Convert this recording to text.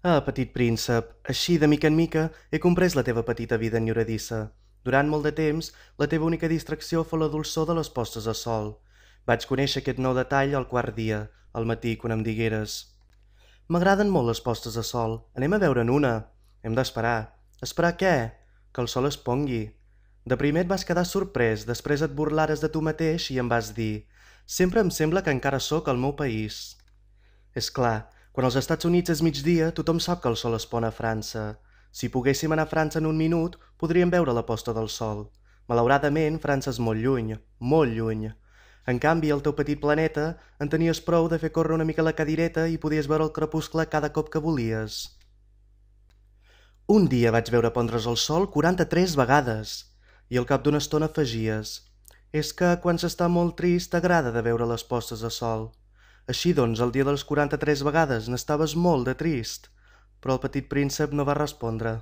Ah, petit príncep, així de mica en mica he comprès la teva petita vida enyoradissa. Durant molt de temps, la teva única distracció fou la dolçor de les postes a sol. Vaig conèixer aquest nou detall al quart dia, al matí, quan em digueres: m'agraden molt les postes a sol, anem a veure'n una. Hem d'esperar. Esperar què? Que el sol es pongui. De primer et vas quedar sorprès, després et burlares de tu mateix i em vas dir: sempre em sembla que encara sóc al meu país. És clar, quan als Estats Units és migdia, tothom sap que el sol es pon a França. Si poguéssim anar a França en un minut, podríem veure la posta del sol. Malauradament, França és molt lluny, molt lluny. En canvi, al teu petit planeta, en tenies prou de fer córrer una mica la cadireta i podies veure el crepuscle cada cop que volies. Un dia vaig veure pondre's el sol 43 vegades, i al cap d'una estona afegies: és que quan s'està molt trist t'agrada de veure les postes de sol. Així doncs, el dia de les 43 vegades n'estaves molt de trist. Però el petit príncep no va respondre.